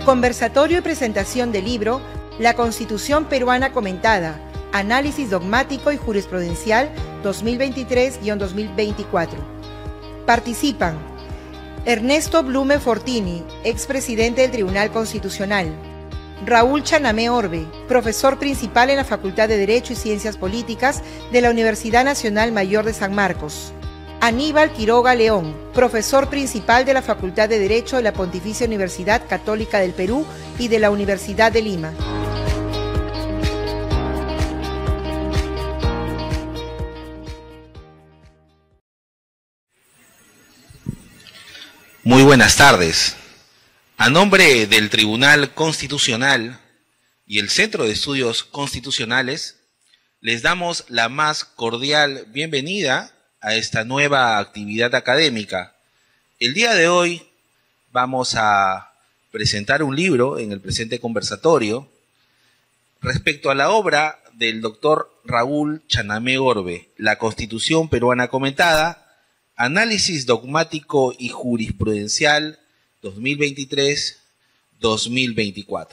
Conversatorio y presentación del libro La Constitución Peruana Comentada, Análisis Dogmático y Jurisprudencial 2023-2024. Participan Ernesto Blume Fortini, expresidente del Tribunal Constitucional; Raúl Chanamé Orbe, profesor principal en la Facultad de Derecho y Ciencias Políticas de la Universidad Nacional Mayor de San Marcos; Aníbal Quiroga León, profesor principal de la Facultad de Derecho de la Pontificia Universidad Católica del Perú y de la Universidad de Lima. Muy buenas tardes. A nombre del Tribunal Constitucional y el Centro de Estudios Constitucionales, les damos la más cordial bienvenida a esta nueva actividad académica. El día de hoy vamos a presentar un libro en el presente conversatorio respecto a la obra del doctor Raúl Chanamé Orbe, La Constitución Peruana Comentada, Análisis Dogmático y Jurisprudencial 2023-2024.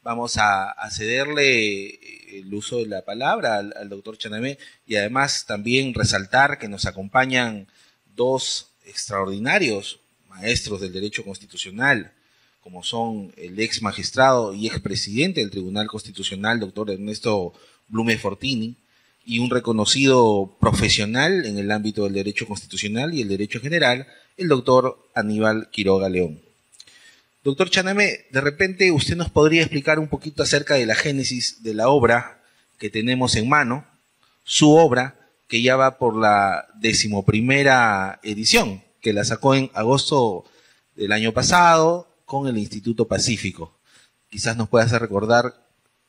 Vamos a cederle el uso de la palabra al doctor Chanamé y además también resaltar que nos acompañan dos extraordinarios maestros del derecho constitucional, como son el ex magistrado y expresidente del Tribunal Constitucional, doctor Ernesto Blume Fortini, y un reconocido profesional en el ámbito del derecho constitucional y el derecho general, el doctor Aníbal Quiroga León. Doctor Chanamé, de repente usted nos podría explicar un poquito acerca de la génesis de la obra que tenemos en mano, su obra, que ya va por la 11ª edición, que la sacó en agosto del año pasado con el Instituto Pacífico. Quizás nos pueda hacer recordar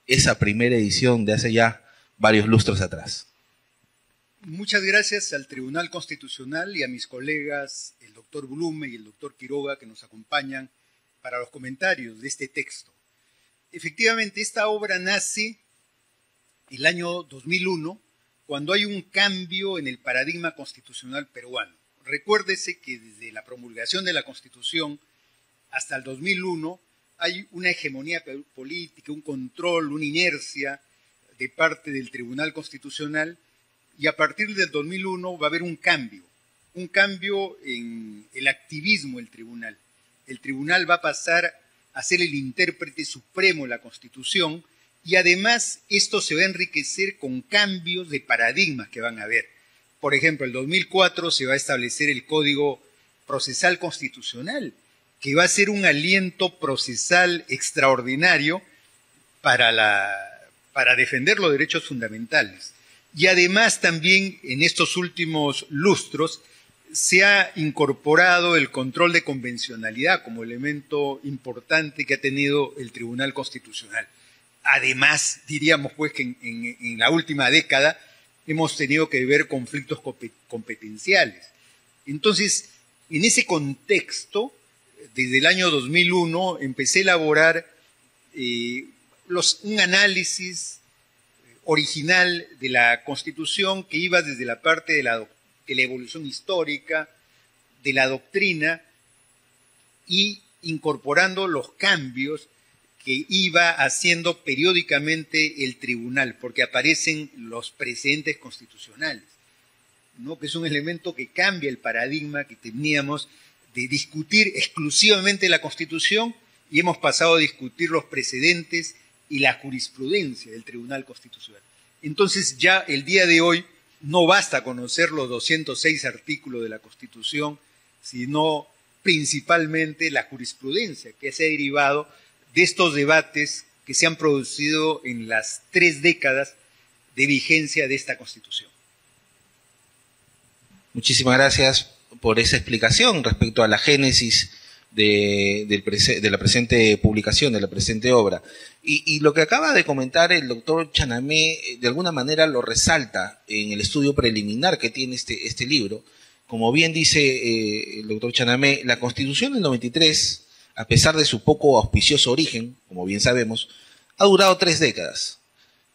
esa primera edición de hace ya varios lustros atrás. Muchas gracias al Tribunal Constitucional y a mis colegas, el doctor Blume y el doctor Quiroga, que nos acompañan para los comentarios de este texto. Efectivamente, esta obra nace el año 2001, cuando hay un cambio en el paradigma constitucional peruano. Recuérdese que desde la promulgación de la Constitución hasta el 2001 hay una hegemonía política, un control, una inercia de parte del Tribunal Constitucional, y a partir del 2001 va a haber un cambio en el activismo del tribunal. El tribunal va a pasar a ser el intérprete supremo de la Constitución, y además esto se va a enriquecer con cambios de paradigmas que van a haber. Por ejemplo, en el 2004 se va a establecer el Código Procesal Constitucional, que va a ser un aliento procesal extraordinario para defender los derechos fundamentales. Y además también en estos últimos lustros se ha incorporado el control de convencionalidad como elemento importante que ha tenido el Tribunal Constitucional. Además, diríamos pues que en la última década hemos tenido que ver conflictos competenciales. Entonces, en ese contexto, desde el año 2001 empecé a elaborar un análisis original de la Constitución que iba desde la parte de la evolución histórica, de la doctrina, y incorporando los cambios que iba haciendo periódicamente el tribunal, porque aparecen los precedentes constitucionales, ¿no? Que es un elemento que cambia el paradigma que teníamos de discutir exclusivamente la Constitución, y hemos pasado a discutir los precedentes y la jurisprudencia del Tribunal Constitucional. Entonces ya el día de hoy no basta conocer los 206 artículos de la Constitución, sino principalmente la jurisprudencia que se ha derivado de estos debates que se han producido en las 3 décadas de vigencia de esta Constitución. Muchísimas gracias por esa explicación respecto a la génesis de la presente publicación, de la presente obra. Y lo que acaba de comentar el doctor Chanamé, de alguna manera lo resalta en el estudio preliminar que tiene este libro. Como bien dice el doctor Chanamé, la Constitución del 93, a pesar de su poco auspicioso origen, como bien sabemos, ha durado 3 décadas,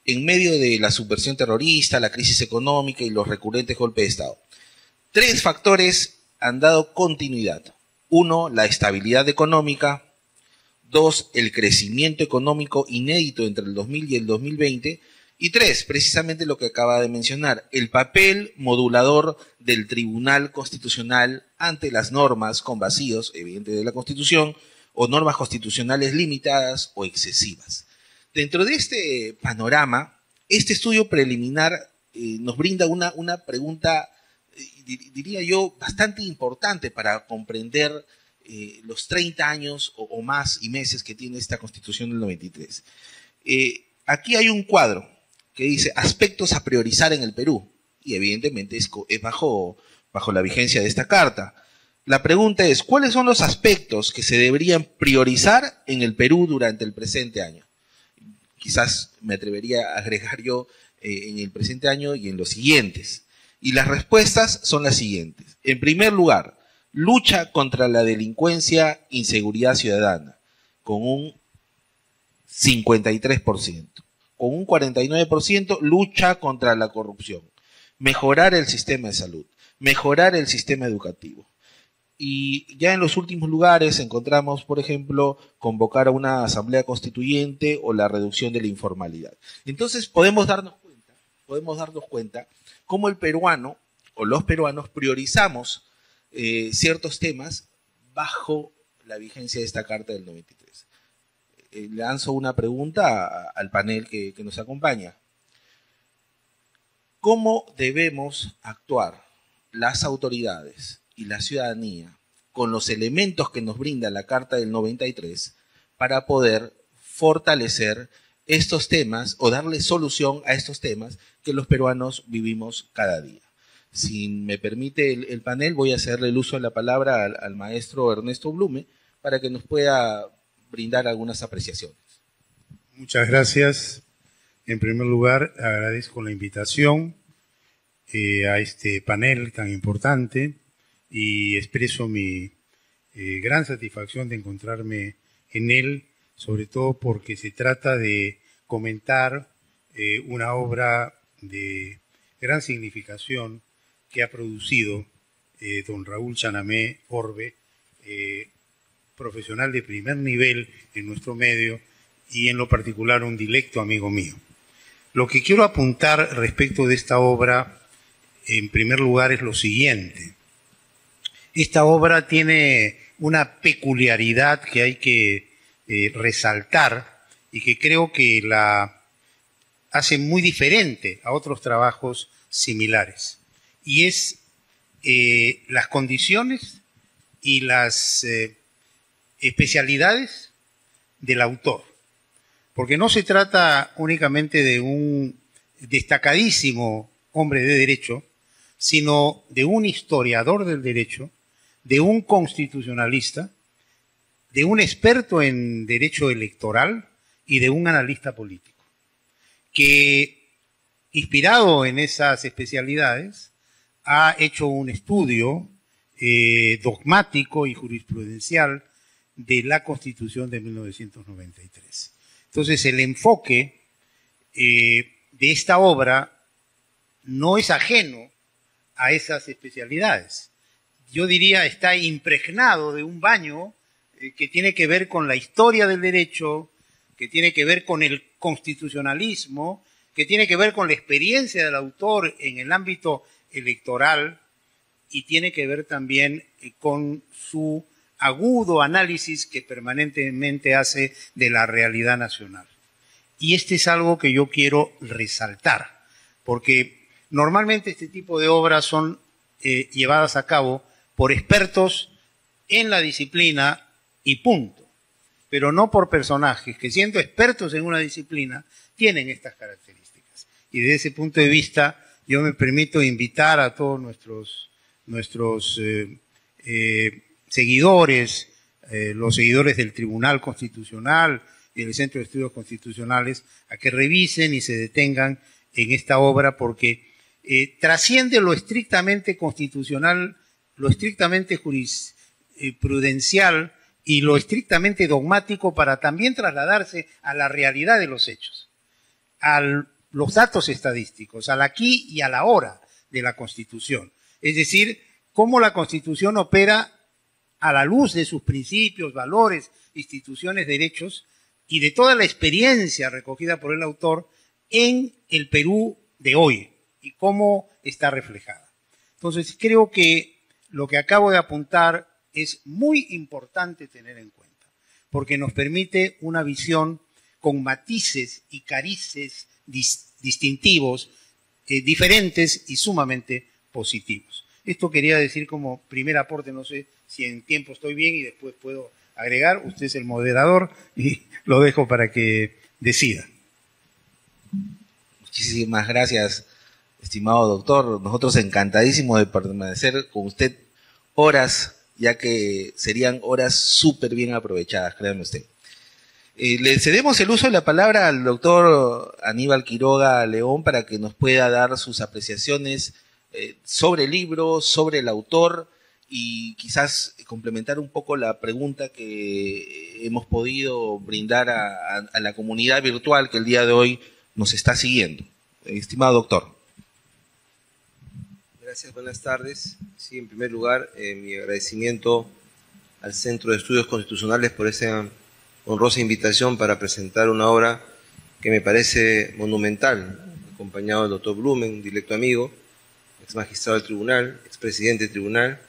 en medio de la subversión terrorista, la crisis económica y los recurrentes golpes de Estado. 3 factores han dado continuidad. 1, la estabilidad económica. 2, el crecimiento económico inédito entre el 2000 y el 2020. Y 3, precisamente lo que acaba de mencionar, el papel modulador del Tribunal Constitucional ante las normas con vacíos, evidente de la Constitución, o normas constitucionales limitadas o excesivas. Dentro de este panorama, este estudio preliminar nos brinda una pregunta, diría yo, bastante importante para comprender los 30 años o más y meses que tiene esta Constitución del 93. Aquí hay un cuadro que dice aspectos a priorizar en el Perú, y evidentemente es bajo la vigencia de esta carta. La pregunta es, ¿cuáles son los aspectos que se deberían priorizar en el Perú durante el presente año? Quizás me atrevería a agregar yo en el presente año y en los siguientes. Y las respuestas son las siguientes. En primer lugar, lucha contra la delincuencia, inseguridad ciudadana, con un 53%. Con un 49%, lucha contra la corrupción, mejorar el sistema de salud, mejorar el sistema educativo. Y ya en los últimos lugares encontramos, por ejemplo, convocar a una asamblea constituyente o la reducción de la informalidad. Entonces podemos darnos cuenta cómo el peruano o los peruanos priorizamos ciertos temas bajo la vigencia de esta Carta del 93. Le lanzo una pregunta al panel que nos acompaña. ¿Cómo debemos actuar las autoridades y la ciudadanía con los elementos que nos brinda la Carta del 93 para poder fortalecer estos temas o darle solución a estos temas que los peruanos vivimos cada día? Si me permite el panel, voy a hacerle el uso de la palabra al maestro Ernesto Blume para que nos pueda brindar algunas apreciaciones. Muchas gracias. En primer lugar, agradezco la invitación a este panel tan importante y expreso mi gran satisfacción de encontrarme en él, sobre todo porque se trata de comentar una obra de gran significación que ha producido don Raúl Chanamé Orbe, profesional de primer nivel en nuestro medio y en lo particular un directo amigo mío. Lo que quiero apuntar respecto de esta obra, en primer lugar, es lo siguiente. Esta obra tiene una peculiaridad que hay que resaltar y que creo que la hace muy diferente a otros trabajos similares. Y es las condiciones y las especialidades del autor. Porque no se trata únicamente de un destacadísimo hombre de derecho, sino de un historiador del derecho, de un constitucionalista, de un experto en derecho electoral y de un analista político, que, inspirado en esas especialidades, ha hecho un estudio dogmático y jurisprudencial de la Constitución de 1993. Entonces, el enfoque de esta obra no es ajeno a esas especialidades. Yo diría, está impregnado de un baño que tiene que ver con la historia del derecho, que tiene que ver con el constitucionalismo, que tiene que ver con la experiencia del autor en el ámbito electoral y tiene que ver también con su agudo análisis que permanentemente hace de la realidad nacional. Y este es algo que yo quiero resaltar, porque normalmente este tipo de obras son llevadas a cabo por expertos en la disciplina y punto, pero no por personajes que, siendo expertos en una disciplina, tienen estas características. Y desde ese punto de vista, yo me permito invitar a todos nuestros seguidores, los seguidores del Tribunal Constitucional y del Centro de Estudios Constitucionales, a que revisen y se detengan en esta obra, porque trasciende lo estrictamente constitucional, lo estrictamente jurisprudencial y lo estrictamente dogmático, para también trasladarse a la realidad de los hechos, a los datos estadísticos, al aquí y a la ahora de la Constitución. Es decir, cómo la Constitución opera a la luz de sus principios, valores, instituciones, derechos y de toda la experiencia recogida por el autor en el Perú de hoy y cómo está reflejada. Entonces, creo que lo que acabo de apuntar es muy importante tener en cuenta, porque nos permite una visión con matices y carices distintivos, diferentes y sumamente positivos. Esto quería decir como primer aporte, no sé si en tiempo estoy bien y después puedo agregar. Usted es el moderador y lo dejo para que decida. Muchísimas gracias, estimado doctor. Nosotros encantadísimos de permanecer con usted horas, ya que serían horas súper bien aprovechadas, créanme usted. Le cedemos el uso de la palabra al doctor Aníbal Quiroga León para que nos pueda dar sus apreciaciones sobre el libro, sobre el autor y quizás complementar un poco la pregunta que hemos podido brindar a la comunidad virtual que el día de hoy nos está siguiendo. Estimado doctor. Gracias, buenas tardes. Sí, en primer lugar, mi agradecimiento al Centro de Estudios Constitucionales por esa honrosa invitación para presentar una obra que me parece monumental, acompañado del doctor Blumen, directo amigo, ex magistrado del tribunal, ex presidente del tribunal,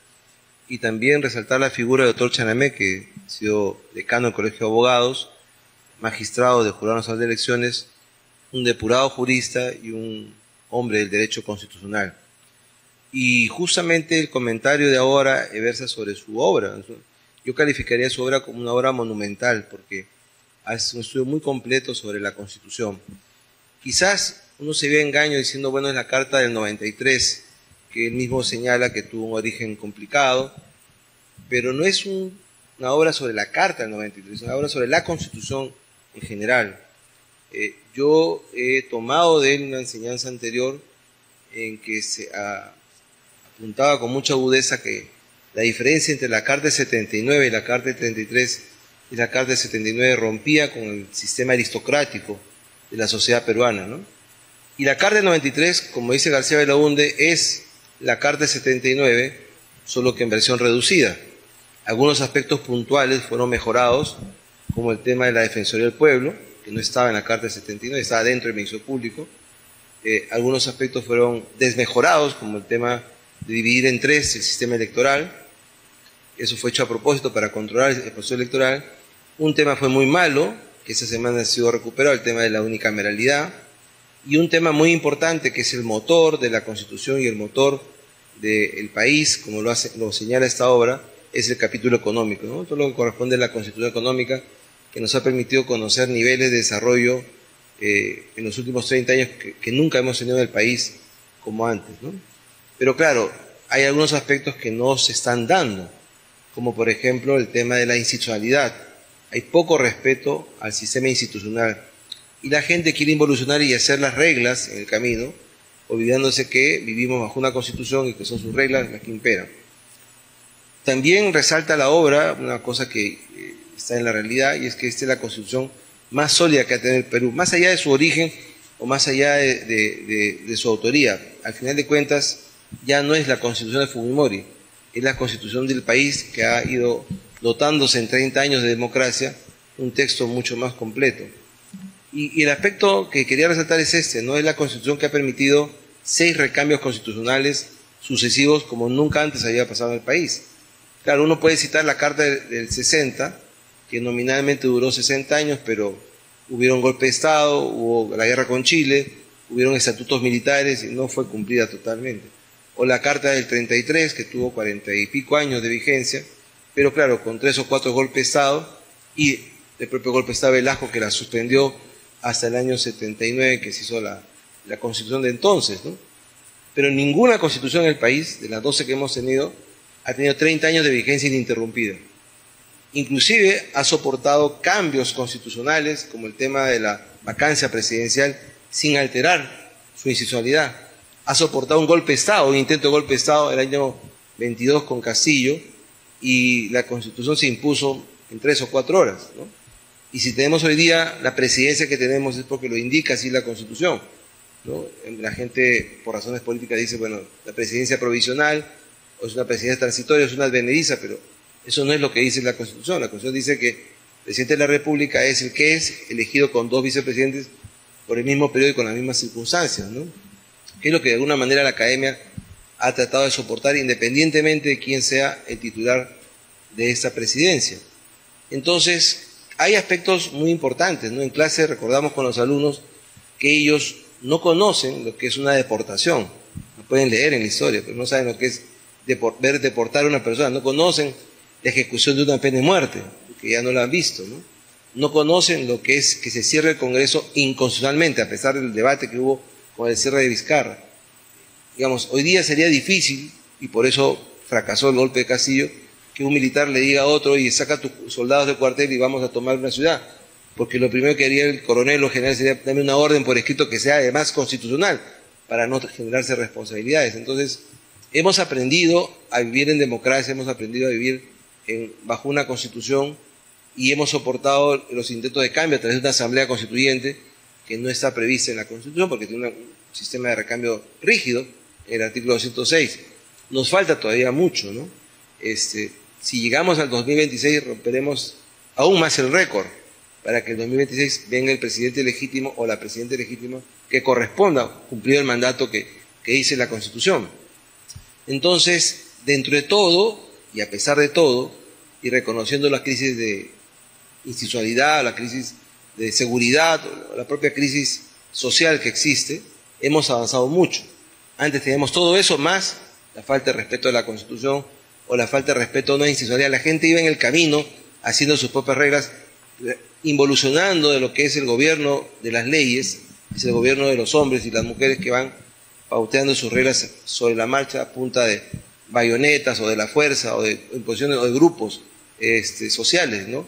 y también resaltar la figura del doctor Chanamé, que ha sido decano del Colegio de Abogados, magistrado de Jurado Nacional de Elecciones, un depurado jurista y un hombre del derecho constitucional. Y justamente el comentario de ahora versa sobre su obra. Yo calificaría su obra como una obra monumental porque hace un estudio muy completo sobre la Constitución. Quizás uno se ve engaño diciendo, bueno, es la Carta del 93, que él mismo señala que tuvo un origen complicado, pero no es una obra sobre la Carta del 93, es una obra sobre la Constitución en general. Yo he tomado de él una enseñanza anterior en que se apuntaba con mucha agudeza que la diferencia entre la Carta del 79 y la Carta del 33 y la Carta del 79 rompía con el sistema aristocrático de la sociedad peruana, ¿no? Y la Carta del 93, como dice García Belaúnde, es la Carta del 79, solo que en versión reducida. Algunos aspectos puntuales fueron mejorados, como el tema de la Defensoría del Pueblo, que no estaba en la Carta del 79, estaba dentro del Ministerio Público. Algunos aspectos fueron desmejorados, como el tema de dividir en tres el sistema electoral. Eso fue hecho a propósito para controlar el proceso electoral. Un tema fue muy malo, que esta semana ha sido recuperado, el tema de la unicameralidad. Y un tema muy importante, que es el motor de la Constitución y el motor del país, como lo señala esta obra, es el capítulo económico, ¿no? Todo lo que corresponde a la Constitución económica, que nos ha permitido conocer niveles de desarrollo en los últimos 30 años que nunca hemos tenido en el país como antes, ¿no? Pero claro, hay algunos aspectos que no se están dando, como por ejemplo el tema de la institucionalidad. Hay poco respeto al sistema institucional y la gente quiere involucionar y hacer las reglas en el camino, olvidándose que vivimos bajo una constitución y que son sus reglas las que imperan. También resalta la obra una cosa que está en la realidad, y es que esta es la constitución más sólida que ha tenido el Perú, más allá de su origen o más allá de su autoría. Al final de cuentas, ya no es la constitución de Fujimori, es la constitución del país que ha ido dotándose en 30 años de democracia un texto mucho más completo. Y el aspecto que quería resaltar es este, ¿no? Es la constitución que ha permitido 6 recambios constitucionales sucesivos como nunca antes había pasado en el país. Claro, uno puede citar la Carta del 60, que nominalmente duró 60 años, pero hubieron golpe de Estado, hubo la guerra con Chile, hubieron estatutos militares y no fue cumplida totalmente. O la Carta del 33, que tuvo 40 y pico años de vigencia, pero claro, con 3 o 4 golpes de Estado, y el propio golpe de Estado Velasco, que la suspendió hasta el año 79, que se hizo la constitución de entonces, ¿no? Pero ninguna constitución en el país, de las 12 que hemos tenido, ha tenido 30 años de vigencia ininterrumpida. Inclusive ha soportado cambios constitucionales, como el tema de la vacancia presidencial, sin alterar su institucionalidad. Ha soportado un golpe de Estado, un intento de golpe de Estado el año 22 con Castillo, y la Constitución se impuso en 3 o 4 horas, ¿no? Y si tenemos hoy día la presidencia que tenemos es porque lo indica así la Constitución, ¿no? La gente, por razones políticas, dice, bueno, la presidencia provisional, o es una presidencia transitoria, es una advenediza, pero Eso no es lo que dice la Constitución. La Constitución dice que el presidente de la República es el que es, elegido con 2 vicepresidentes por el mismo periodo y con las mismas circunstancias, ¿no? Que es lo que de alguna manera la academia ha tratado de soportar independientemente de quién sea el titular de esta presidencia. Entonces, hay aspectos muy importantes, ¿no? En clase recordamos con los alumnos que ellos no conocen lo que es una deportación. Lo pueden leer en la historia, pero no saben lo que es ver deportar a una persona. No conocen la ejecución de una pena de muerte, porque ya no la han visto, ¿no? No conocen lo que es que se cierre el Congreso inconstitucionalmente, a pesar del debate que hubo con el cierre de Vizcarra. Digamos, hoy día sería difícil, y por eso fracasó el golpe de Castillo, que un militar le diga a otro, y saca tus soldados del cuartel y vamos a tomar una ciudad. Porque lo primero que haría el coronel o general sería darme una orden por escrito que sea además constitucional, para no generarse responsabilidades. Entonces, hemos aprendido a vivir en democracia, hemos aprendido a vivir bajo una constitución, y hemos soportado los intentos de cambio a través de una asamblea constituyente que no está prevista en la Constitución porque tiene un sistema de recambio rígido, el artículo 206. Nos falta todavía mucho, ¿no? Si llegamos al 2026 romperemos aún más el récord para que el 2026 venga el presidente legítimo o la presidenta legítima que corresponda cumplir el mandato que dice la Constitución. Entonces, dentro de todo, y a pesar de todo, y reconociendo la crisis de institucionalidad, la crisis de seguridad, la propia crisis social que existe, hemos avanzado mucho. Antes teníamos todo eso, más la falta de respeto a la Constitución o la falta de respeto a una institucionalidad. La gente iba en el camino haciendo sus propias reglas, involucionando de lo que es el gobierno de las leyes, es el gobierno de los hombres y las mujeres que van pauteando sus reglas sobre la marcha a punta de bayonetas o de la fuerza o de imposiciones o de grupos sociales, ¿no?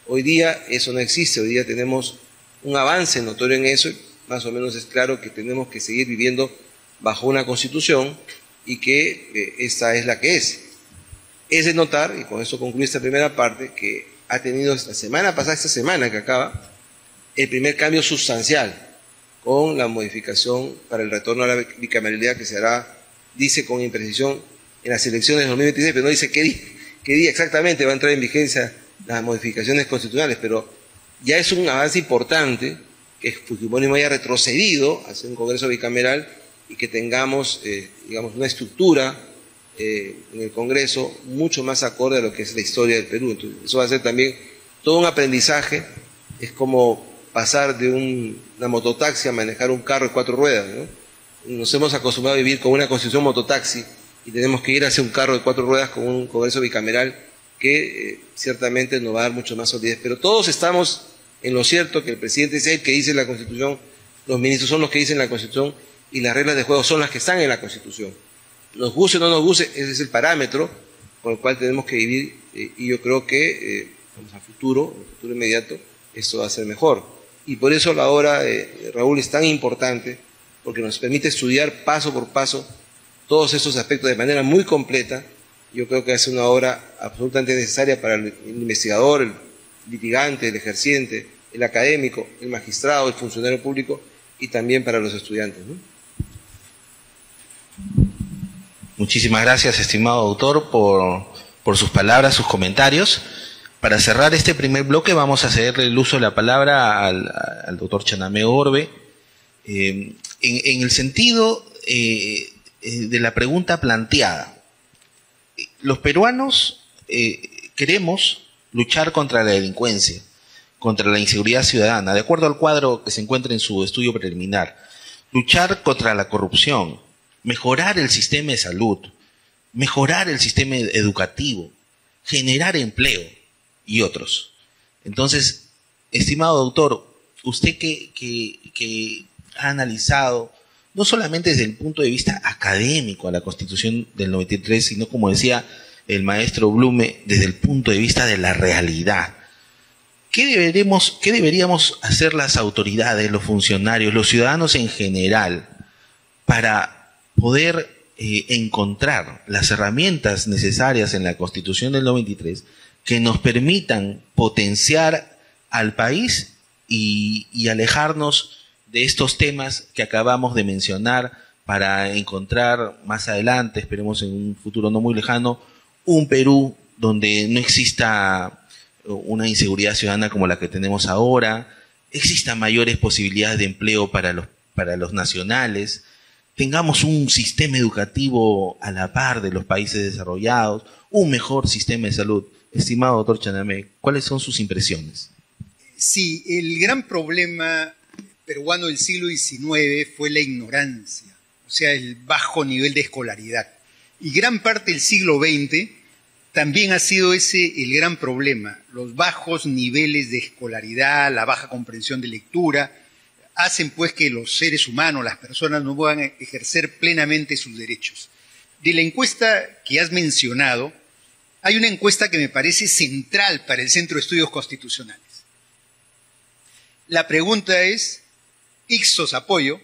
Hoy día eso no existe, hoy día tenemos un avance notorio en eso, y más o menos es claro que tenemos que seguir viviendo bajo una constitución y que esta es la que es. Es de notar, y con eso concluye esta primera parte, que ha tenido esta semana que acaba, el primer cambio sustancial con la modificación para el retorno a la bicameralidad que se hará, dice con imprecisión, en las elecciones de 2026, pero no dice qué día exactamente va a entrar en vigencia las modificaciones constitucionales, pero ya es un avance importante que Fujimori haya retrocedido hacia un Congreso bicameral y que tengamos, digamos, una estructura en el Congreso mucho más acorde a lo que es la historia del Perú. Entonces, eso va a ser también todo un aprendizaje. Es como pasar de una mototaxi a manejar un carro de 4 ruedas, ¿no? Nos hemos acostumbrado a vivir con una constitución mototaxi y tenemos que ir hacia un carro de 4 ruedas con un Congreso bicameral que ciertamente nos va a dar mucho más solidez. Pero todos estamos en lo cierto, que el presidente es el que dice la Constitución, los ministros son los que dicen la Constitución y las reglas de juego son las que están en la Constitución. Nos guste o no nos guste, ese es el parámetro con el cual tenemos que vivir, y yo creo que a futuro, en el futuro inmediato, esto va a ser mejor. Y por eso la obra de Raúl es tan importante, porque nos permite estudiar paso por paso todos estos aspectos de manera muy completa. Yo creo que es una obra absolutamente necesaria para el investigador, el litigante, el ejerciente, el académico, el magistrado, el funcionario público y también para los estudiantes, ¿no? Muchísimas gracias, estimado autor, por sus palabras, sus comentarios. Para cerrar este primer bloque vamos a cederle el uso de la palabra al doctor Chanamé Orbe, en el sentido de la pregunta planteada. Los peruanos queremos luchar contra la delincuencia, contra la inseguridad ciudadana, de acuerdo al cuadro que se encuentra en su estudio preliminar, luchar contra la corrupción, mejorar el sistema de salud, mejorar el sistema educativo, generar empleo y otros. Entonces, estimado doctor, usted que ha analizado no solamente desde el punto de vista académico a la Constitución del 93, sino, como decía el maestro Blume, desde el punto de vista de la realidad. ¿Qué deberíamos hacer las autoridades, los funcionarios, los ciudadanos en general, para poder encontrar las herramientas necesarias en la Constitución del 93 que nos permitan potenciar al país y alejarnos de estos temas que acabamos de mencionar, para encontrar más adelante, esperemos en un futuro no muy lejano, un Perú donde no exista una inseguridad ciudadana como la que tenemos ahora, existan mayores posibilidades de empleo para los nacionales, tengamos un sistema educativo a la par de los países desarrollados, un mejor sistema de salud. Estimado doctor Chanamé, ¿cuáles son sus impresiones? Sí, el gran problema peruano del siglo XIX fue la ignorancia, o sea, el bajo nivel de escolaridad. Y gran parte del siglo XX también ha sido ese el gran problema. Los bajos niveles de escolaridad, la baja comprensión de lectura, hacen pues que los seres humanos, las personas, no puedan ejercer plenamente sus derechos. De la encuesta que has mencionado, hay una encuesta que me parece central para el Centro de Estudios Constitucionales. La pregunta es, Ixtos Apoyo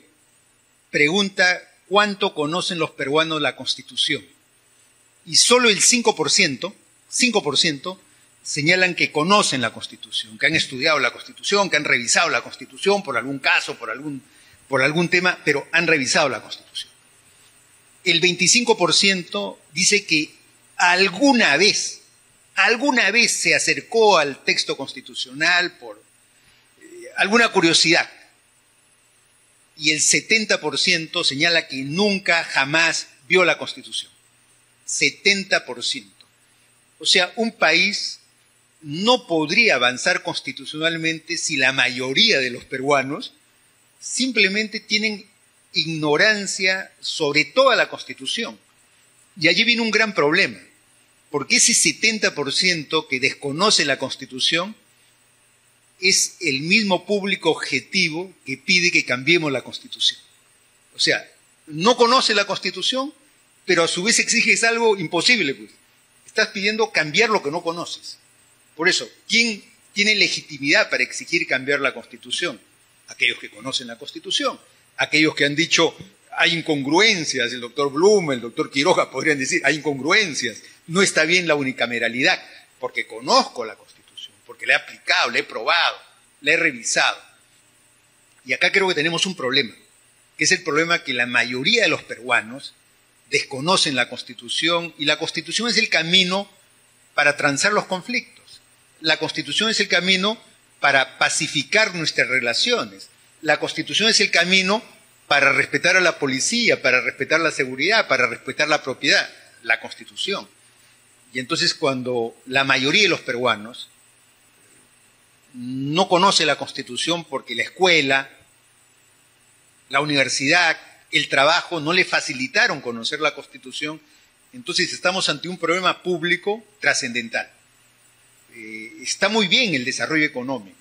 pregunta cuánto conocen los peruanos la Constitución. Y solo el 5% señalan que conocen la Constitución, que han estudiado la Constitución, que han revisado la Constitución por algún caso, por algún tema, pero han revisado la Constitución. El 25% dice que alguna vez se acercó al texto constitucional por alguna curiosidad. Y el 70% señala que nunca, jamás vio la Constitución. 70%. O sea, un país no podría avanzar constitucionalmente si la mayoría de los peruanos simplemente tienen ignorancia sobre toda la Constitución. Y allí viene un gran problema, porque ese 70% que desconoce la Constitución es el mismo público objetivo que pide que cambiemos la Constitución. O sea, no conoce la Constitución, pero a su vez exiges algo imposible, pues. Estás pidiendo cambiar lo que no conoces. Por eso, ¿quién tiene legitimidad para exigir cambiar la Constitución? Aquellos que conocen la Constitución, aquellos que han dicho hay incongruencias, el doctor Blume, el doctor Quiroga podrían decir hay incongruencias, no está bien la unicameralidad, porque conozco la Constitución, porque la he aplicado, la he probado, la he revisado. Y acá creo que tenemos un problema, que es el problema que la mayoría de los peruanos desconocen la Constitución, y la Constitución es el camino para transar los conflictos. La Constitución es el camino para pacificar nuestras relaciones. La Constitución es el camino para respetar a la policía, para respetar la seguridad, para respetar la propiedad. La Constitución. Y entonces cuando la mayoría de los peruanos no conoce la Constitución porque la escuela, la universidad, el trabajo no le facilitaron conocer la Constitución, entonces estamos ante un problema público trascendental. Está muy bien el desarrollo económico,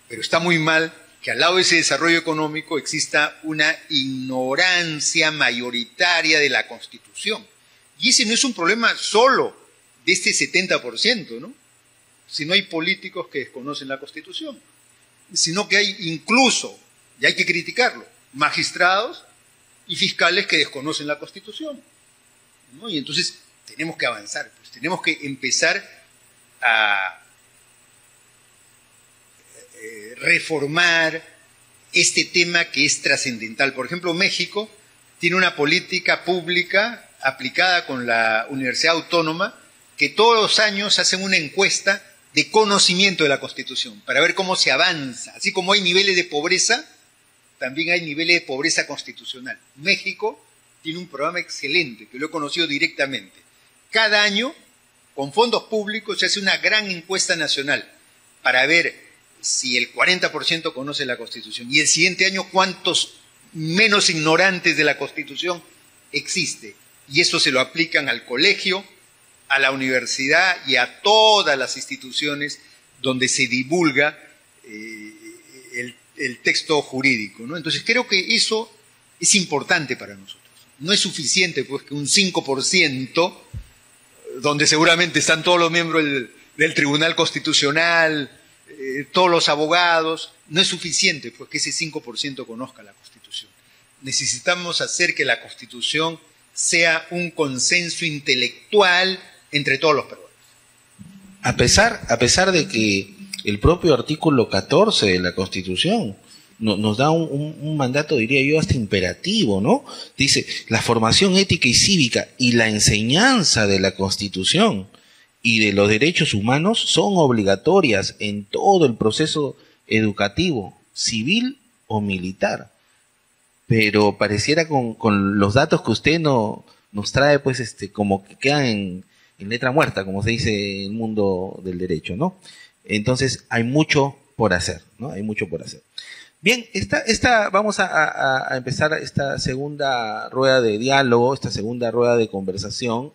pero está muy mal que al lado de ese desarrollo económico exista una ignorancia mayoritaria de la Constitución. Y ese no es un problema solo de este 70%, ¿no? Si no hay políticos que desconocen la Constitución, sino que hay incluso, y hay que criticarlo, magistrados y fiscales que desconocen la Constitución, ¿no? Y entonces tenemos que avanzar, pues tenemos que empezar a reformar este tema que es trascendental. Por ejemplo, México tiene una política pública aplicada con la Universidad Autónoma que todos los años hacen una encuesta de conocimiento de la Constitución para ver cómo se avanza. Así como hay niveles de pobreza, también hay niveles de pobreza constitucional. México tiene un programa excelente que lo he conocido directamente. Cada año, con fondos públicos, se hace una gran encuesta nacional para ver si el 40% conoce la Constitución y el siguiente año cuántos menos ignorantes de la Constitución existe. Y eso se lo aplican al colegio, a la universidad y a todas las instituciones donde se divulga el texto jurídico, ¿no? Entonces creo que eso es importante para nosotros. No es suficiente pues que un 5%, donde seguramente están todos los miembros del Tribunal Constitucional, todos los abogados, no es suficiente pues que ese 5% conozca la Constitución. Necesitamos hacer que la Constitución sea un consenso intelectual entre todos los peruanos. A pesar de que el propio artículo 14 de la Constitución nos da un mandato, diría yo, hasta imperativo, ¿no? Dice, la formación ética y cívica y la enseñanza de la Constitución y de los derechos humanos son obligatorias en todo el proceso educativo, civil o militar. Pero pareciera con los datos que usted nos trae, pues, como que quedan en letra muerta, como se dice en el mundo del derecho, ¿no? Entonces, hay mucho por hacer, ¿no? Hay mucho por hacer. Bien, vamos a empezar esta segunda rueda de diálogo, esta segunda rueda de conversación,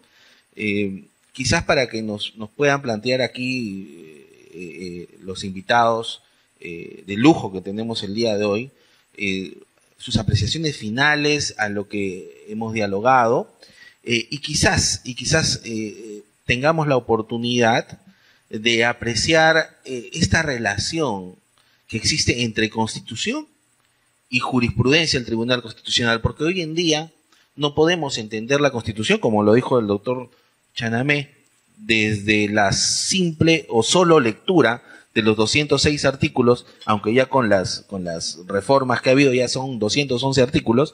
quizás para que nos puedan plantear aquí los invitados de lujo que tenemos el día de hoy, sus apreciaciones finales a lo que hemos dialogado, y quizás tengamos la oportunidad de apreciar esta relación que existe entre Constitución y jurisprudencia del Tribunal Constitucional, porque hoy en día no podemos entender la Constitución, como lo dijo el doctor Chanamé, desde la simple o solo lectura de los 206 artículos, aunque ya con las reformas que ha habido ya son 211 artículos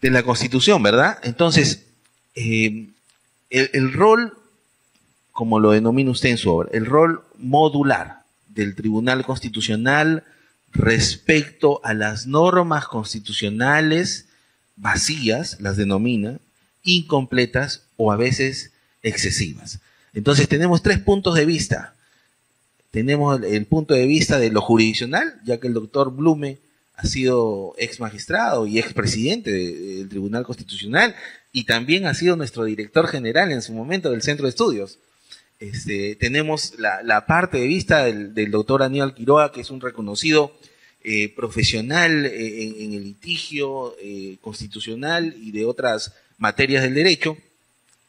de la Constitución, ¿verdad? Entonces, el rol, como lo denomina usted en su obra, el rol modular del Tribunal Constitucional respecto a las normas constitucionales vacías, las denomina, incompletas o a veces excesivas. Entonces tenemos tres puntos de vista. Tenemos el punto de vista de lo jurisdiccional, ya que el doctor Blume ha sido ex magistrado y ex presidente del Tribunal Constitucional y también ha sido nuestro director general en su momento del Centro de Estudios. Tenemos la parte de vista del doctor Aníbal Quiroga, que es un reconocido profesional en el litigio constitucional y de otras materias del derecho.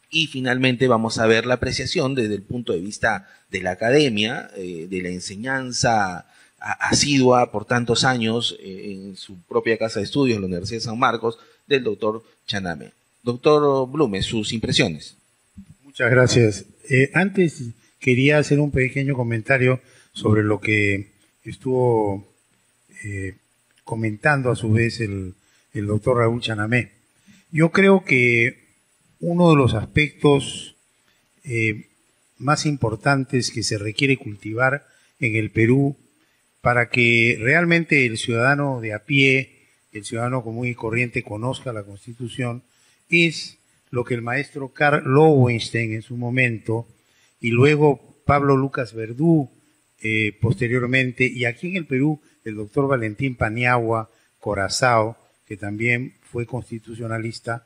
Y finalmente vamos a ver la apreciación desde el punto de vista de la academia, de la enseñanza asidua por tantos años en su propia casa de estudios, la Universidad de San Marcos, del doctor Chanamé. Doctor Blume, sus impresiones. Muchas gracias. Antes quería hacer un pequeño comentario sobre lo que estuvo comentando a su vez el doctor Raúl Chanamé. Yo creo que uno de los aspectos más importantes que se requiere cultivar en el Perú para que realmente el ciudadano de a pie, el ciudadano común y corriente conozca la Constitución, es lo que el maestro Karl Lowenstein en su momento, y luego Pablo Lucas Verdú posteriormente, y aquí en el Perú el doctor Valentín Paniagua Corazao, que también fue constitucionalista,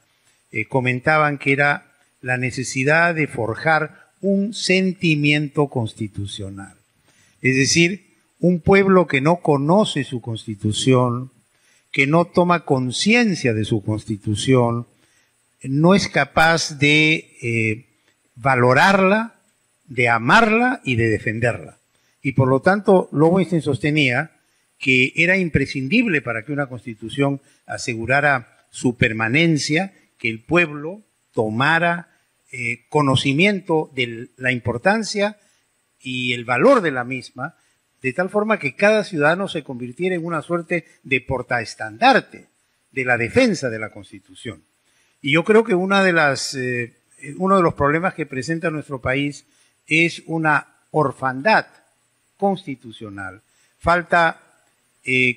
comentaban que era la necesidad de forjar un sentimiento constitucional. Es decir, un pueblo que no conoce su Constitución, que no toma conciencia de su Constitución, no es capaz de valorarla, de amarla y de defenderla. Y por lo tanto, Lowenstein sostenía que era imprescindible para que una Constitución asegurara su permanencia, que el pueblo tomara conocimiento de la importancia y el valor de la misma, de tal forma que cada ciudadano se convirtiera en una suerte de portaestandarte de la defensa de la Constitución. Y yo creo que uno de los problemas que presenta nuestro país es una orfandad constitucional. Falta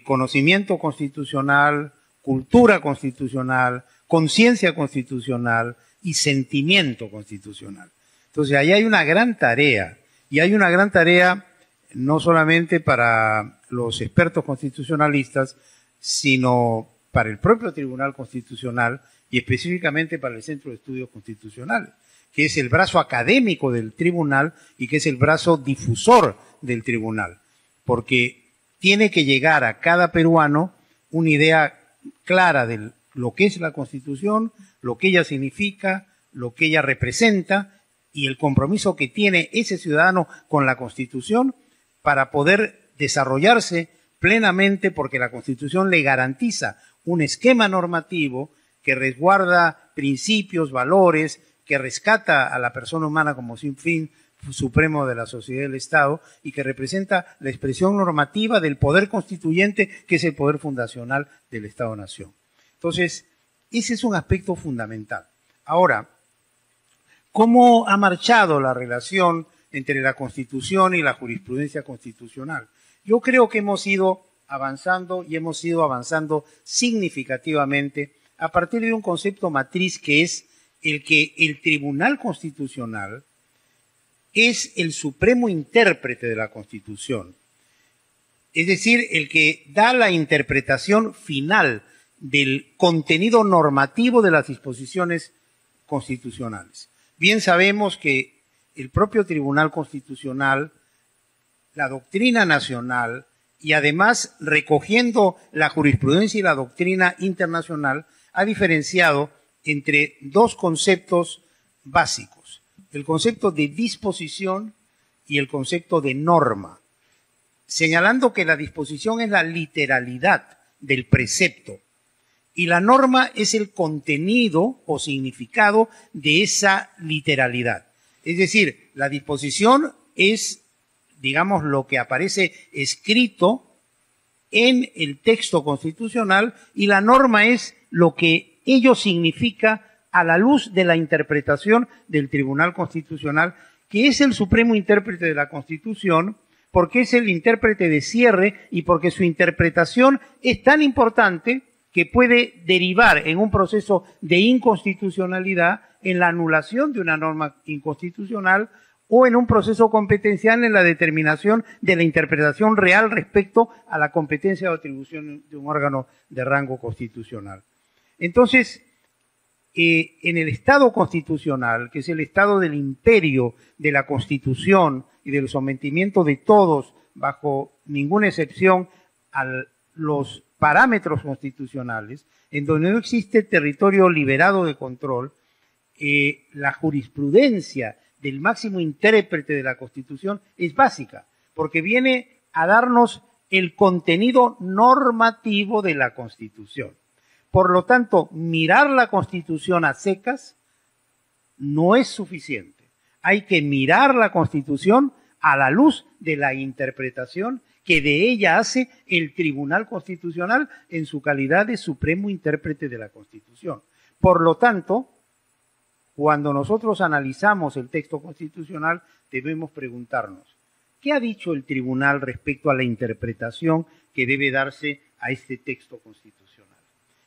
conocimiento constitucional, cultura constitucional, conciencia constitucional y sentimiento constitucional. Entonces, ahí hay una gran tarea, y hay una gran tarea no solamente para los expertos constitucionalistas, sino para el propio Tribunal Constitucional y específicamente para el Centro de Estudios Constitucionales, que es el brazo académico del tribunal y que es el brazo difusor del tribunal, porque tiene que llegar a cada peruano una idea clara de lo que es la Constitución, lo que ella significa, lo que ella representa y el compromiso que tiene ese ciudadano con la Constitución para poder desarrollarse plenamente, porque la Constitución le garantiza un esquema normativo que resguarda principios, valores, que rescata a la persona humana como sin fin supremo de la sociedad y del Estado y que representa la expresión normativa del poder constituyente, que es el poder fundacional del Estado-Nación. Entonces, ese es un aspecto fundamental. Ahora, ¿cómo ha marchado la relación entre la Constitución y la jurisprudencia constitucional? Yo creo que hemos ido avanzando y hemos ido avanzando significativamente a partir de un concepto matriz que es el que el Tribunal Constitucional es el supremo intérprete de la Constitución. Es decir, el que da la interpretación final del contenido normativo de las disposiciones constitucionales. Bien sabemos que el propio Tribunal Constitucional, la doctrina nacional y además recogiendo la jurisprudencia y la doctrina internacional, ha diferenciado entre dos conceptos básicos: el concepto de disposición y el concepto de norma, señalando que la disposición es la literalidad del precepto y la norma es el contenido o significado de esa literalidad. Es decir, la disposición es, digamos, lo que aparece escrito en el texto constitucional y la norma es lo que ello significa a la luz de la interpretación del Tribunal Constitucional, que es el supremo intérprete de la Constitución, porque es el intérprete de cierre y porque su interpretación es tan importante que puede derivar en un proceso de inconstitucionalidad, en la anulación de una norma inconstitucional o en un proceso competencial en la determinación de la interpretación real respecto a la competencia o atribución de un órgano de rango constitucional. Entonces, en el Estado constitucional, que es el Estado del imperio de la Constitución y del sometimiento de todos, bajo ninguna excepción, a los parámetros constitucionales, en donde no existe territorio liberado de control, la jurisprudencia del máximo intérprete de la Constitución es básica, porque viene a darnos el contenido normativo de la Constitución. Por lo tanto, mirar la Constitución a secas no es suficiente. Hay que mirar la Constitución a la luz de la interpretación que de ella hace el Tribunal Constitucional en su calidad de supremo intérprete de la Constitución. Por lo tanto, cuando nosotros analizamos el texto constitucional, debemos preguntarnos, ¿qué ha dicho el Tribunal respecto a la interpretación que debe darse a este texto constitucional?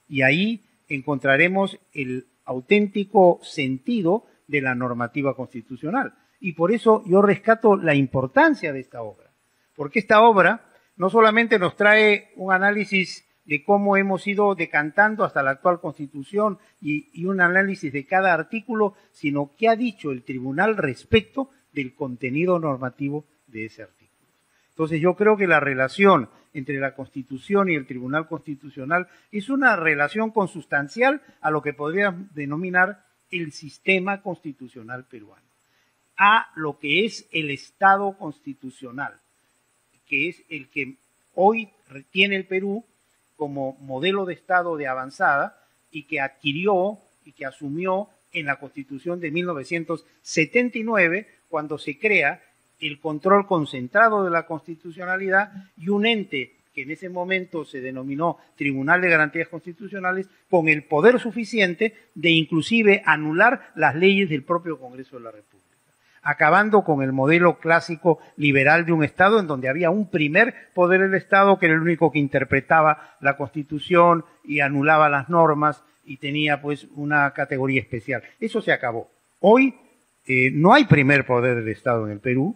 Y ahí encontraremos el auténtico sentido de la normativa constitucional. Y por eso yo rescato la importancia de esta obra, porque esta obra no solamente nos trae un análisis de cómo hemos ido decantando hasta la actual Constitución y un análisis de cada artículo, sino qué ha dicho el Tribunal respecto del contenido normativo de ese artículo. Entonces yo creo que la relación entre la Constitución y el Tribunal Constitucional es una relación consustancial a lo que podríamos denominar el sistema constitucional peruano, a lo que es el Estado constitucional, que es el que hoy tiene el Perú como modelo de Estado de avanzada y que adquirió y que asumió en la Constitución de 1979, cuando se crea el control concentrado de la constitucionalidad y un ente que en ese momento se denominó Tribunal de Garantías Constitucionales, con el poder suficiente de inclusive anular las leyes del propio Congreso de la República, acabando con el modelo clásico liberal de un Estado en donde había un primer poder del Estado que era el único que interpretaba la Constitución y anulaba las normas y tenía pues una categoría especial. Eso se acabó. Hoy no hay primer poder del Estado en el Perú,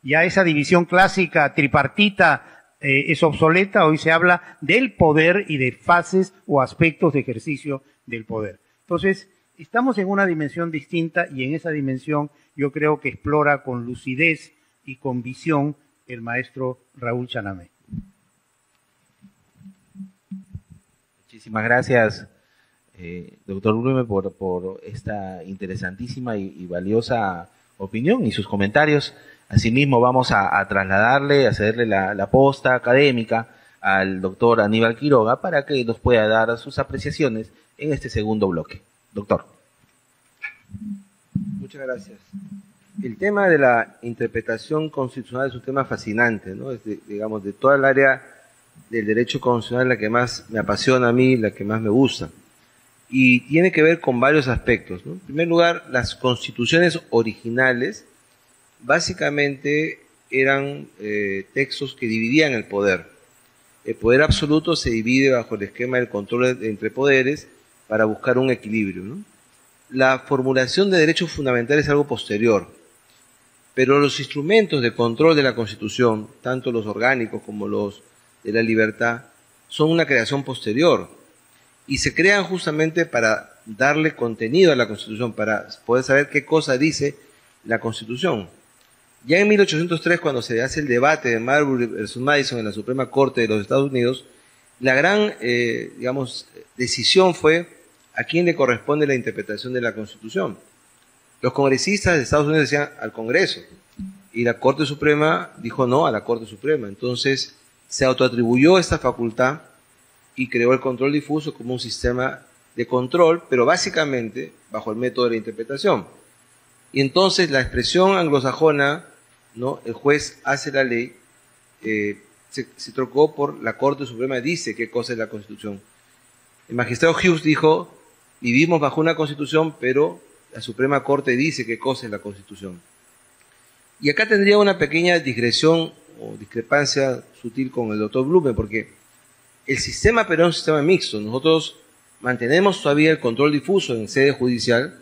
ya esa división clásica tripartita es obsoleta, hoy se habla del poder y de fases o aspectos de ejercicio del poder. Entonces, estamos en una dimensión distinta y en esa dimensión yo creo que explora con lucidez y con visión el maestro Raúl Chanamé. Muchísimas gracias, doctor Blume, por esta interesantísima y valiosa opinión y sus comentarios. Asimismo, vamos a trasladarle, a cederle la posta académica al doctor Aníbal Quiroga para que nos pueda dar sus apreciaciones en este segundo bloque. Doctor. Muchas gracias. El tema de la interpretación constitucional es un tema fascinante, ¿no? Digamos, de toda el área del derecho constitucional la que más me apasiona a mí, la que más me gusta. Y tiene que ver con varios aspectos, ¿no? En primer lugar, las constituciones originales básicamente eran textos que dividían el poder. El poder absoluto se divide bajo el esquema del control entre poderes para buscar un equilibrio, ¿no? La formulación de derechos fundamentales es algo posterior, pero los instrumentos de control de la Constitución, tanto los orgánicos como los de la libertad, son una creación posterior y se crean justamente para darle contenido a la Constitución, para poder saber qué cosa dice la Constitución. Ya en 1803, cuando se hace el debate de Marbury versus Madison en la Suprema Corte de los Estados Unidos, la gran, decisión fue a quién le corresponde la interpretación de la Constitución. Los congresistas de Estados Unidos decían al Congreso, y la Corte Suprema dijo no a la Corte Suprema. Entonces se autoatribuyó esta facultad y creó el control difuso como un sistema de control, pero básicamente bajo el método de la interpretación. Y entonces la expresión anglosajona, ¿no? El juez hace la ley, se trocó por la Corte Suprema dice qué cosa es la Constitución. El magistrado Hughes dijo, vivimos bajo una Constitución, pero la Suprema Corte dice qué cosa es la Constitución. Y acá tendría una pequeña digresión o discrepancia sutil con el doctor Blume, porque el sistema peruano es un sistema mixto. Nosotros mantenemos todavía el control difuso en sede judicial,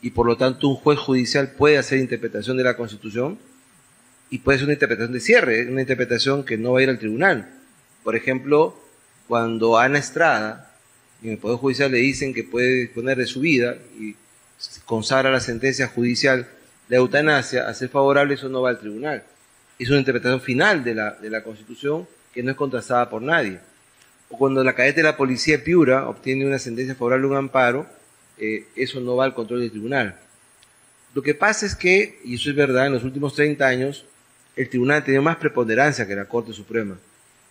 y por lo tanto un juez judicial puede hacer interpretación de la Constitución, y puede ser una interpretación de cierre, una interpretación que no va a ir al tribunal. Por ejemplo, cuando a Ana Estrada, en el Poder Judicial le dicen que puede disponer de su vida, y consagra la sentencia judicial de eutanasia, a ser favorable, eso no va al tribunal. Es una interpretación final de la Constitución que no es contrastada por nadie. O cuando la cadete de la policía de Piura obtiene una sentencia favorable a un amparo, eso no va al control del tribunal. Lo que pasa es que, y eso es verdad, en los últimos 30 años, el tribunal ha tenido más preponderancia que la Corte Suprema.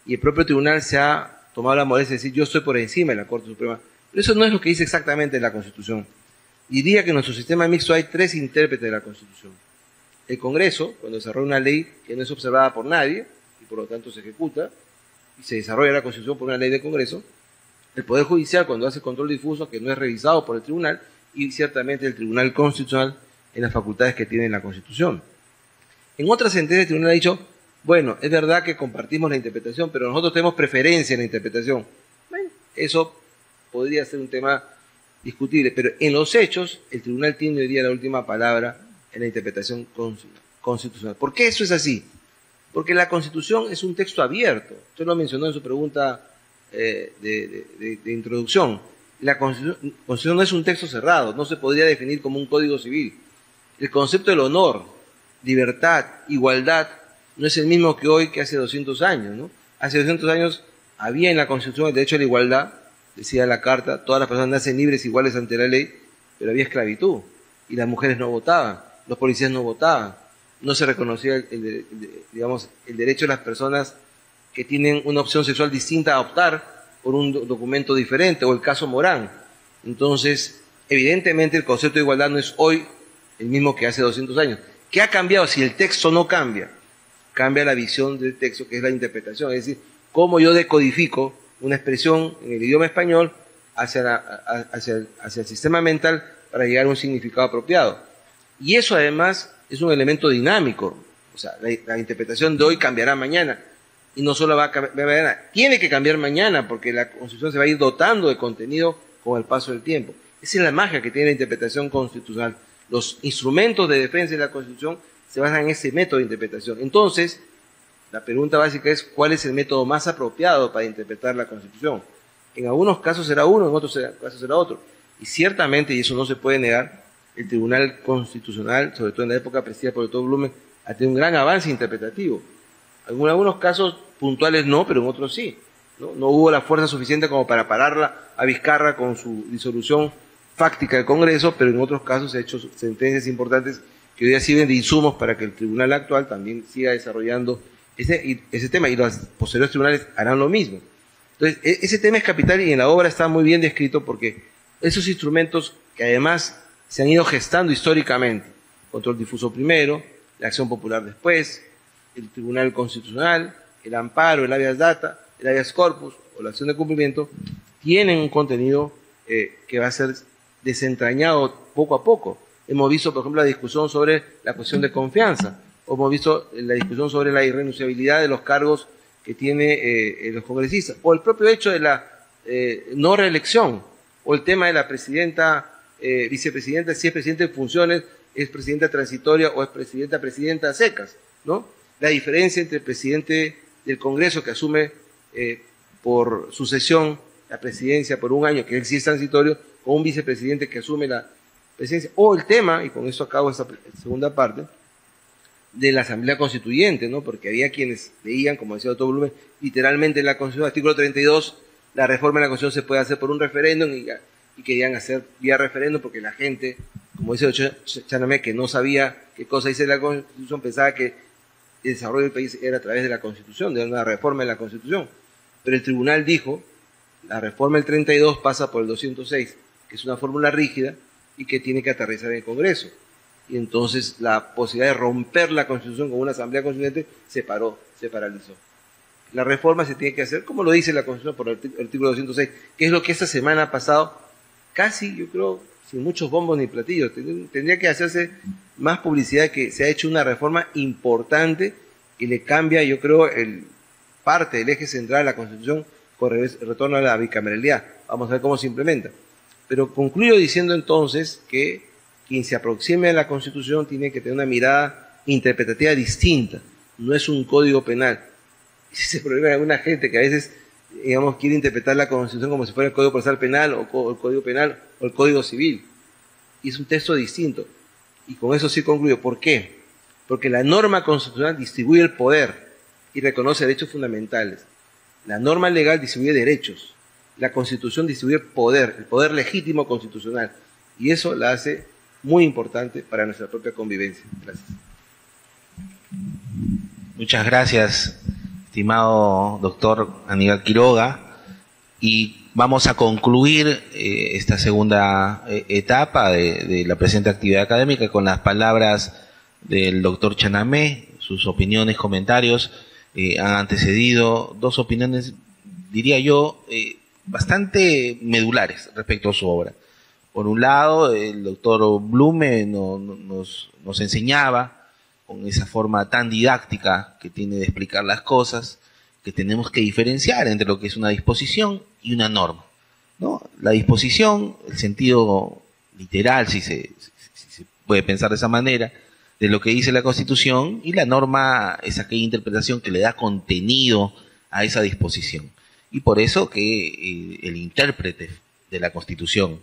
Y el propio tribunal se ha tomado la molestia de decir, yo estoy por encima de la Corte Suprema. Pero eso no es lo que dice exactamente la Constitución. Diría que en nuestro sistema mixto hay 3 intérpretes de la Constitución. El Congreso, cuando desarrolla una ley que no es observada por nadie, y por lo tanto se ejecuta, y se desarrolla la Constitución por una ley del Congreso. El Poder Judicial, cuando hace control difuso, que no es revisado por el tribunal, y ciertamente el Tribunal Constitucional en las facultades que tiene la Constitución. En otra sentencia el tribunal ha dicho, bueno, es verdad que compartimos la interpretación, pero nosotros tenemos preferencia en la interpretación. Bueno, eso podría ser un tema discutible, pero en los hechos el tribunal tiene hoy día la última palabra en la interpretación constitucional. ¿Por qué eso es así? Porque la Constitución es un texto abierto. Usted lo mencionó en su pregunta de introducción. La Constitución no es un texto cerrado, no se podría definir como un código civil. El concepto del honor, libertad, igualdad, no es el mismo que hoy, que hace 200 años, ¿no? Hace 200 años había en la Constitución el derecho a la igualdad, decía la Carta, todas las personas nacen libres iguales ante la ley, pero había esclavitud, y las mujeres no votaban, los policías no votaban, no se reconocía el derecho de las personas que tienen una opción sexual distinta a optar por un documento diferente, o el caso Morán. Entonces, evidentemente el concepto de igualdad no es hoy el mismo que hace 200 años. ¿Qué ha cambiado? Si el texto no cambia, cambia la visión del texto, que es la interpretación, es decir, cómo yo decodifico una expresión en el idioma español hacia el sistema mental para llegar a un significado apropiado. Y eso además es un elemento dinámico, o sea, la interpretación de hoy cambiará mañana, y no solo va a cambiar mañana, tiene que cambiar mañana, porque la Constitución se va a ir dotando de contenido con el paso del tiempo. Esa es la magia que tiene la interpretación constitucional. Los instrumentos de defensa de la Constitución se basan en ese método de interpretación. Entonces, la pregunta básica es, ¿cuál es el método más apropiado para interpretar la Constitución? En algunos casos será uno, en otros casos será otro. Y ciertamente, y eso no se puede negar, el Tribunal Constitucional, sobre todo en la época presidida por el doctor Blume, ha tenido un gran avance interpretativo. En algunos casos puntuales no, pero en otros sí. No hubo la fuerza suficiente como para pararla a Vizcarra con su disolución fáctica del Congreso, pero en otros casos se han hecho sentencias importantes que hoy día sirven de insumos para que el tribunal actual también siga desarrollando ese tema, y los posteriores tribunales harán lo mismo. Entonces, ese tema es capital, y en la obra está muy bien descrito, porque esos instrumentos que además se han ido gestando históricamente. control difuso primero, la acción popular después, el Tribunal Constitucional, el amparo, el habeas data, el habeas corpus o la acción de cumplimiento, tienen un contenido que va a ser desentrañado poco a poco. Hemos visto, por ejemplo, la discusión sobre la cuestión de confianza, o hemos visto la discusión sobre la irrenunciabilidad de los cargos que tiene los congresistas, o el propio hecho de la no reelección, o el tema de la presidenta, vicepresidenta, si es presidente en funciones, es presidenta transitoria o es presidenta secas, ¿no? La diferencia entre el presidente del Congreso que asume por sucesión la presidencia por un año, que él sí es transitorio, con un vicepresidente que asume la presidencia, o el tema, y con eso acabo esta segunda parte, de la Asamblea Constituyente, ¿no? Porque había quienes veían, como decía el doctor Blume, literalmente en la Constitución, artículo 32, la reforma de la Constitución se puede hacer por un referéndum y querían hacer vía referéndum porque la gente, como dice el doctor Chanamé, que no sabía qué cosa dice la Constitución, pensaba que el desarrollo del país era a través de la Constitución, de una reforma de la Constitución. Pero el tribunal dijo, la reforma del 32 pasa por el 206, que es una fórmula rígida y que tiene que aterrizar en el Congreso. Y entonces la posibilidad de romper la Constitución con una Asamblea Constituyente se paralizó. La reforma se tiene que hacer, como lo dice la Constitución por el artículo 206, que es lo que esta semana ha pasado, casi, yo creo, sin muchos bombos ni platillos. Tendría que hacerse más publicidad, que se ha hecho una reforma importante que le cambia, yo creo, parte del eje central de la Constitución con retorno a la bicameralidad. Vamos a ver cómo se implementa. Pero concluyo diciendo entonces que quien se aproxime a la Constitución tiene que tener una mirada interpretativa distinta. No es un código penal. Ese es el problema de alguna gente que a veces, digamos, quiere interpretar la Constitución como si fuera el Código Procesal Penal o el Código Penal o el Código Civil. Y es un texto distinto. Y con eso sí concluyo. ¿Por qué? Porque la norma constitucional distribuye el poder y reconoce derechos fundamentales. La norma legal distribuye derechos. La Constitución distribuye poder, el poder legítimo constitucional. Y eso la hace muy importante para nuestra propia convivencia. Gracias. Muchas gracias, estimado doctor Aníbal Quiroga. Y vamos a concluir esta segunda etapa de la presente actividad académica con las palabras del doctor Chanamé. Sus opiniones, comentarios han antecedido dos opiniones, diría yo, bastante medulares respecto a su obra. Por un lado, el doctor Blume nos enseñaba, con esa forma tan didáctica que tiene de explicar las cosas, que tenemos que diferenciar entre lo que es una disposición y una norma, ¿no? La disposición, el sentido literal, si se puede pensar de esa manera, de lo que dice la Constitución, y la norma es aquella interpretación que le da contenido a esa disposición. Y por eso que el intérprete de la Constitución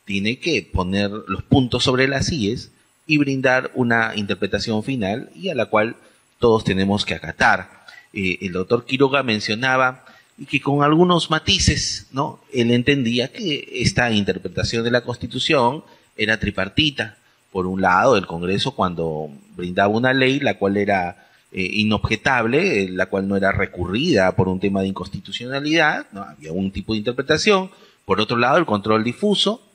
tiene que poner los puntos sobre las íes y brindar una interpretación final y a la cual todos tenemos que acatar. El doctor Quiroga mencionaba que con algunos matices, ¿no?, él entendía que esta interpretación de la Constitución era tripartita. Por un lado, el Congreso, cuando brindaba una ley, la cual era inobjetable, la cual no era recurrida por un tema de inconstitucionalidad, ¿no?, había un tipo de interpretación. Por otro lado, el control difuso,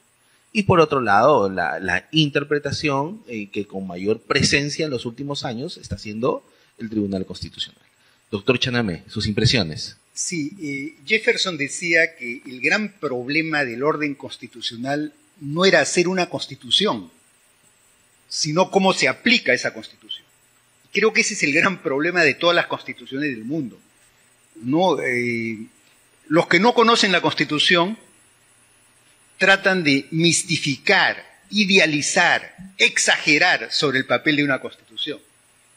y por otro lado, la interpretación que con mayor presencia en los últimos años está haciendo el Tribunal Constitucional. Doctor Chanamé, sus impresiones. Sí, Jefferson decía que el gran problema del orden constitucional no era hacer una constitución, sino cómo se aplica esa constitución. Creo que ese es el gran problema de todas las constituciones del mundo, ¿no? Los que no conocen la Constitución tratan de mistificar, idealizar, exagerar sobre el papel de una Constitución,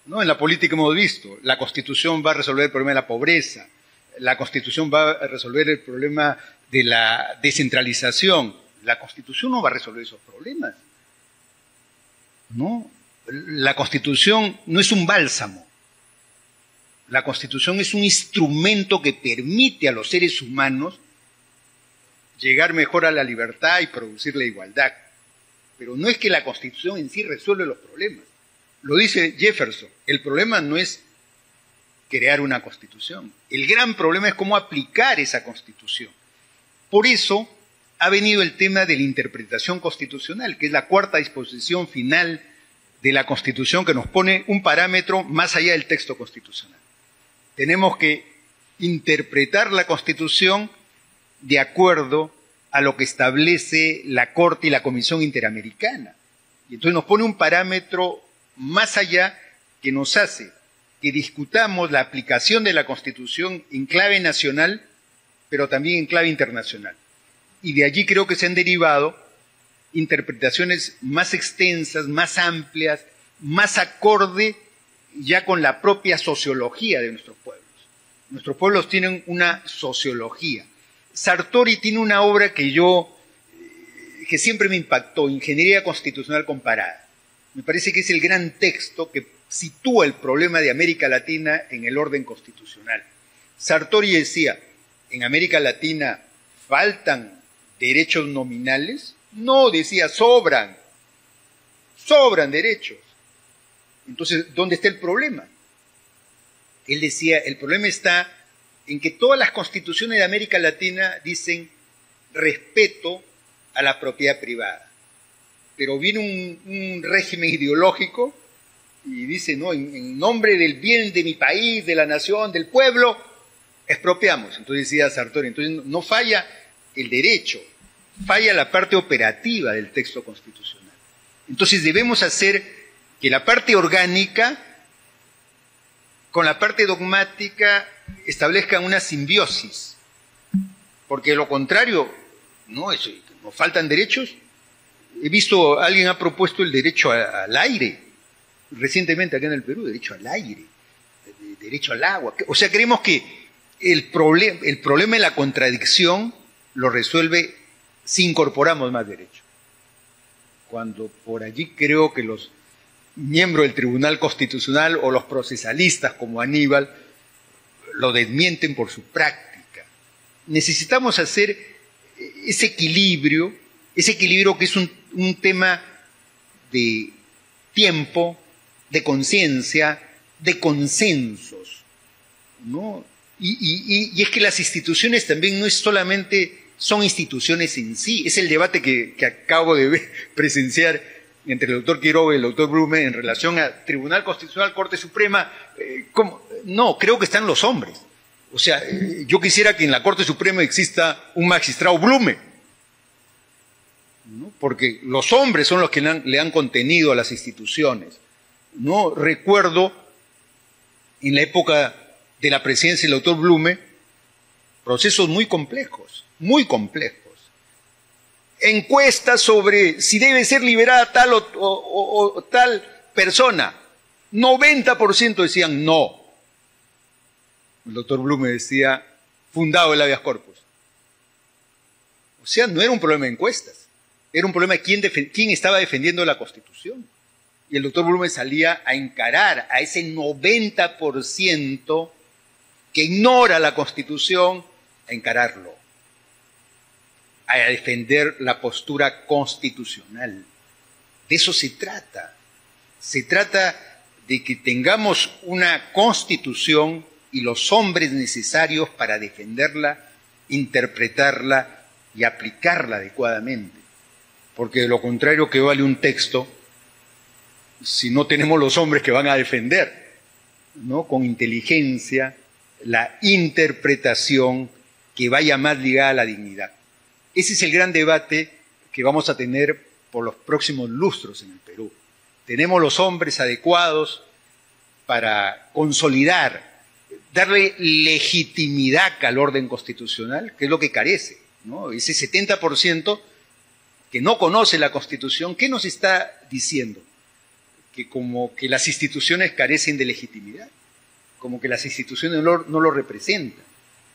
¿no? En la política hemos visto, la Constitución va a resolver el problema de la pobreza, la Constitución va a resolver el problema de la descentralización. La Constitución no va a resolver esos problemas, ¿no? La Constitución no es un bálsamo. La Constitución es un instrumento que permite a los seres humanos llegar mejor a la libertad y producir la igualdad. Pero no es que la Constitución en sí resuelve los problemas. Lo dice Jefferson, el problema no es crear una Constitución. El gran problema es cómo aplicar esa Constitución. Por eso, ha venido el tema de la interpretación constitucional, que es la cuarta disposición final de la Constitución, que nos pone un parámetro más allá del texto constitucional. Tenemos que interpretar la Constitución de acuerdo a lo que establece la Corte y la Comisión Interamericana. Y entonces nos pone un parámetro más allá que nos hace que discutamos la aplicación de la Constitución en clave nacional, pero también en clave internacional. Y de allí creo que se han derivado interpretaciones más extensas, más amplias, más acorde ya con la propia sociología de nuestros pueblos. Nuestros pueblos tienen una sociología. Sartori tiene una obra que siempre me impactó, Ingeniería Constitucional Comparada. Me parece que es el gran texto que sitúa el problema de América Latina en el orden constitucional. Sartori decía, ¿en América Latina faltan derechos nominales? No, decía, sobran derechos. Entonces, ¿dónde está el problema? Él decía, el problema está en que todas las constituciones de América Latina dicen respeto a la propiedad privada. Pero viene un régimen ideológico y dice, no, en nombre del bien de mi país, de la nación, del pueblo, expropiamos. Entonces decía Sartori, entonces no falla el derecho, falla la parte operativa del texto constitucional. Entonces debemos hacer que la parte orgánica con la parte dogmática establezcan una simbiosis, porque de lo contrario, no, nos faltan derechos. He visto, alguien ha propuesto el derecho al aire, recientemente acá en el Perú, derecho al aire, derecho al agua. O sea, creemos que el problema de la contradicción lo resuelve si incorporamos más derechos. Cuando por allí creo que los miembros del Tribunal Constitucional o los procesalistas como Aníbal lo desmienten por su práctica. Necesitamos hacer ese equilibrio que es un tema de tiempo, de conciencia, de consensos, ¿no? Y es que las instituciones también no es solamente, son instituciones en sí, es el debate que acabo de presenciar entre el doctor Quiroga y el doctor Blume en relación a Tribunal Constitucional, Corte Suprema. No, creo que están los hombres. O sea, yo quisiera que en la Corte Suprema exista un magistrado Blume, ¿no? Porque los hombres son los que le han contenido a las instituciones, ¿no? Recuerdo en la época de la presidencia del doctor Blume procesos muy complejos, encuestas sobre si debe ser liberada tal o tal persona. 90% decían no. El doctor Blume decía, fundado el habeas corpus. O sea, no era un problema de encuestas, era un problema de quién estaba defendiendo la Constitución. Y el doctor Blume salía a encarar a ese 90% que ignora la Constitución, a encararlo, a defender la postura constitucional. De eso se trata. Se trata de que tengamos una Constitución y los hombres necesarios para defenderla, interpretarla y aplicarla adecuadamente. Porque de lo contrario, ¿qué vale un texto si no tenemos los hombres que van a defender, ¿no? Con inteligencia, la interpretación que vaya más ligada a la dignidad? Ese es el gran debate que vamos a tener por los próximos lustros en el Perú. ¿Tenemos los hombres adecuados para consolidar, darle legitimidad al orden constitucional, que es lo que carece, ¿no? Ese 70% que no conoce la Constitución, ¿qué nos está diciendo? Que como que las instituciones carecen de legitimidad, como que las instituciones no lo representan.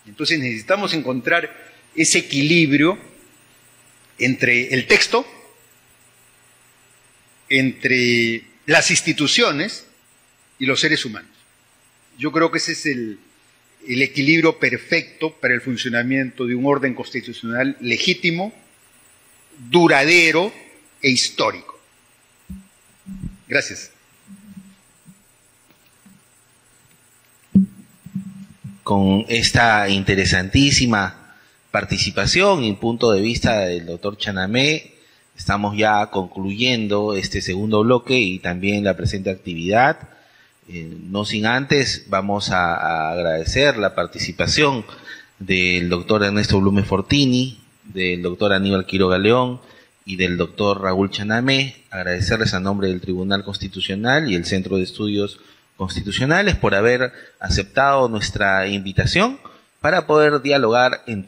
Entonces necesitamos encontrar ese equilibrio entre el texto, entre las instituciones y los seres humanos. Yo creo que ese es el equilibrio perfecto para el funcionamiento de un orden constitucional legítimo, duradero e histórico. Gracias. Con esta interesantísima participación y punto de vista del doctor Chanamé, estamos ya concluyendo este segundo bloque y también la presente actividad. No sin antes, vamos a agradecer la participación del doctor Ernesto Blume Fortini, del doctor Aníbal Quiroga León y del doctor Raúl Chanamé, agradecerles a nombre del Tribunal Constitucional y el Centro de Estudios Constitucionales por haber aceptado nuestra invitación para poder dialogar en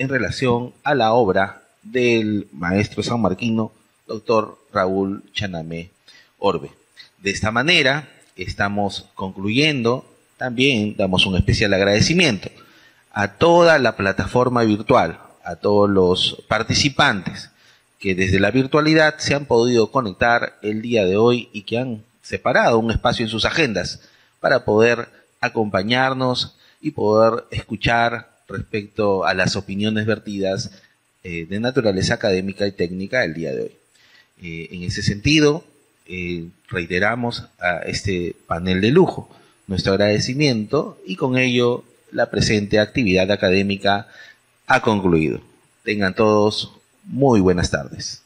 relación a la obra del maestro sanmarquino, doctor Raúl Chanamé Orbe. De esta manera, estamos concluyendo. También damos un especial agradecimiento a toda la plataforma virtual, a todos los participantes que desde la virtualidad se han podido conectar el día de hoy y que han separado un espacio en sus agendas para poder acompañarnos y poder escuchar respecto a las opiniones vertidas de naturaleza académica y técnica el día de hoy. En ese sentido, reiteramos a este panel de lujo nuestro agradecimiento y con ello la presente actividad académica ha concluido. Tengan todos muy buenas tardes.